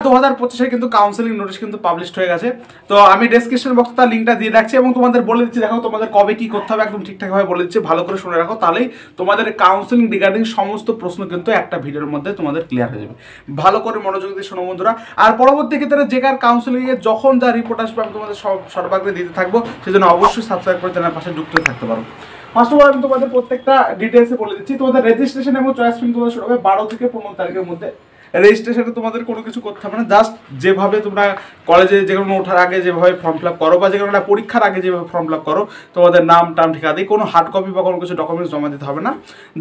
2025 কিন্তু counselling notice কিন্তু publish হয়ে গেছে। তো আমি ডেসক্রিপশন বক্সে তার লিঙ্কটা দিয়ে রাখছি এবং তোমাদের বলে দিচ্ছি, দেখো তোমাদের কবে কি করতে হবে একদম ঠিকঠাকভাবে বলে দিচ্ছি, ভালো করে শুনে রাখো, তাহলেই তোমাদের কাউন্সেলিং রিগার্ডিং সমস্ত প্রশ্ন কিন্তু একটা ভিডিওর মধ্যে তোমাদের ক্লিয়ার হয়ে যাবে। ভালো করে মনোযোগ দিয়ে শোনো বন্ধুরা। আর পরবর্তী ক্ষেত্রে যে কার কাউন্সেলিংয়ে যখন যা রিপোর্ট আসবে আমি তোমাদের সর্বাগ্রে দিতে থাকবো, সেজন্য অবশ্যই সাবস্ক্রাইব করে চ্যানেলের পাশে যুক্ত থাকতে পারো। ফার্স্ট অফ অল আমি তোমাদের প্রত্যেকটা ডিটেলসে বলে দিচ্ছি। তোমাদের রেজিস্ট্রেশন এবং চয়েস ফিল তোমাদের শুরু হবে 12 থেকে 15 তারিখের মধ্যে। রেজিস্ট্রেশনে তোমাদের কোনো কিছু করতে হবে না, জাস্ট যেভাবে তোমরা কলেজে যে কোনো ওঠার আগে যেভাবে ফর্ম ফিল আপ করো বা যে কোনো একটা পরীক্ষার আগে যেভাবে ফর্ম ফিল আপ করো, তোমাদের নাম টাম ঠিকানা দিয়ে কোনো হার্ড কপি বা কোনো কিছু ডকুমেন্টস জমা দিতে হবে না।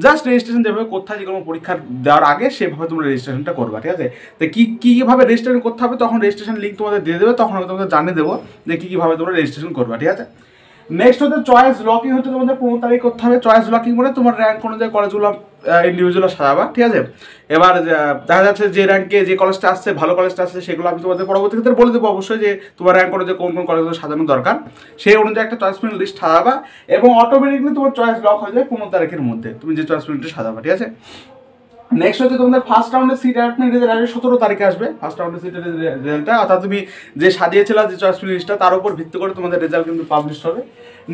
জাস্ট রেজিস্ট্রেশন যেভাবে করতে হয় যে কোনো পরীক্ষার দেওয়ার আগে সেভাবে তোমরা রেজিস্ট্রেশনটা করবা, ঠিক আছে? তো কীভাবে রেজিস্ট্রেশন করতে হবে তখন রেজিস্ট্রেশন লিঙ্ক তোমাদের দিয়ে দেবে, তখন আমি তোমাদের জানিয়ে দেবো যে কীভাবে তোমরা রেজিস্ট্রেশন করবা, ঠিক আছে? নেক্সট হচ্ছে চয়েস লকিং, হচ্ছে তোমাদের 15 তারিখ করতে হবে। চয়েস লকিং মানে তোমার র্যাঙ্ক অনুযায়ী কলেজগুলো ইন্ডিভিজুয়াল সাজাবা, ঠিক আছে? এবার দেখা যাচ্ছে যে র্যাঙ্কে যে কলেজটা আসছে, ভালো কলেজটা আসছে, সেগুলো আমি তোমাদের পরবর্তী ক্ষেত্রে বলে দেবো অবশ্যই, যে তোমার র্যাঙ্ক অনুযায়ী কোন কোন কলেজগুলো সাজানো দরকার, সেই অনুযায়ী একটা চয়েস ফিল্ড লিস্ট সাজাবা এবং অটোমেটিকলি তোমার চয়েস লক হয়ে যায় 15 তারিখের মধ্যে তুমি যে চয়েস ফিল্ডটা সাজাবা, ঠিক আছে? নেক্সট হচ্ছে তোমাদের ফার্স্ট রাউন্ডের সিট অ্যালটমেন্ট রেজাল্ট আসবে 17 তারিখে আসবে। ফার্স্ট রাউন্ডের সিটের রেজাল্টটা, অর্থাৎ তুমি যে সাজিয়েছিল যে চয়েস লিস্টটা তার উপর ভিত্তি করে তোমাদের রেজাল্ট কিন্তু পাবলিশ হবে।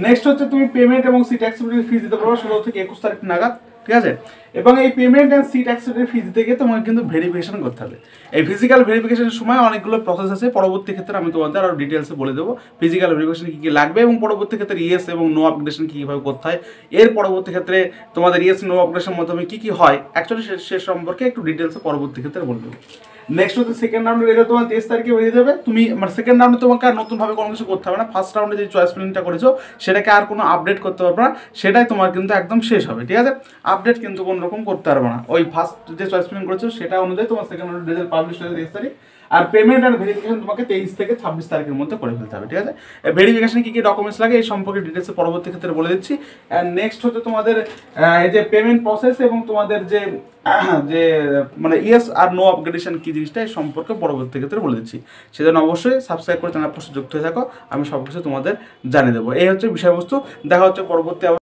নেক্সট হচ্ছে তুমি পেমেন্ট এবং সিট অ্যাক্সেপ্টেড ফি দিতে পারবে 17 থেকে 21 তারিখ নাগাদ, ঠিক আছে? এবং এই পেমেন্ট অ্যান্ড সিট অ্যাক্সেপ্টেড ফি দিতে গিয়ে তোমাকে কিন্তু ভেরিফিকেশন করতে হবে। এই ফিজিক্যাল ভেরিফিকেশনের সময় অনেকগুলো প্রসেস আছে, পরবর্তী ক্ষেত্রে আমি তোমাদের আরও ডিটেলসে বলে দেবো ফিজিক্যাল ভেরিফিকেশন কী কী লাগবে এবং পরবর্তী ক্ষেত্রে ইয়েস এবং নো আপগ্রেডেশন কীভাবে করতে হয়। এর পরবর্তী ক্ষেত্রে তোমাদের ইয়েস নো আপগ্রেডেশনের মাধ্যমে কী কী হয় অ্যাকচুয়ালি সে সম্পর্কে একটু ডিটেলসে পরবর্তী ক্ষেত্রে বলে দেবো। নেক্সট হচ্ছে সেকেন্ড রাউন্ডের রেজাল্ট তোমার 23 তারিখে বেরিয়ে যাবে। তুমি মানে সেকেন্ড রাউন্ডে তোমাকে আর নতুনভাবে কোনো কিছু করতে হবে না। ফার্স্ট রাউন্ডে যে চয়েস ফিলিংটা করেছো সেটাকে আর কোনো আপডেট করতে পারবে না, সেটাই তোমার কিন্তু একদম শেষ হবে, ঠিক আছে? আপডেট কিন্তু কোনো রকম করতে পারবে না। ওই ফার্স্ট যে চয়েস ফিলিং করেছো সেটা অনুযায়ী তোমার সেকেন্ড রাউন্ডের রেজাল্ট পাবলিশ হয়ে 23 তারিখ। আর পেমেন্ট আর ভেরিফিকেশন তোমাকে 23 থেকে 26 তারিখের মধ্যে করে ফেলতে হবে, ঠিক আছে? ভেরিফিকেশনে কী কী ডকুমেন্টস লাগে এই সম্পর্কে ডিটেলসে পরবর্তী ক্ষেত্রে বলে দিচ্ছি। অ্যান্ড নেক্সট হচ্ছে তোমাদের এই যে পেমেন্ট প্রসেস এবং তোমাদের যে মানে ইয়েস আর নো আপগ্রেডেশন কী জিনিসটা এই সম্পর্কে পরবর্তী ক্ষেত্রে বলে দিচ্ছি। সেজন্য অবশ্যই সাবস্ক্রাইব করে চ্যানেল পাশে যুক্ত হয়ে থাকো, আমি সব কিছু তোমাদের জানিয়ে দেবো। এই হচ্ছে বিষয়বস্তু। দেখা হচ্ছে পরবর্তী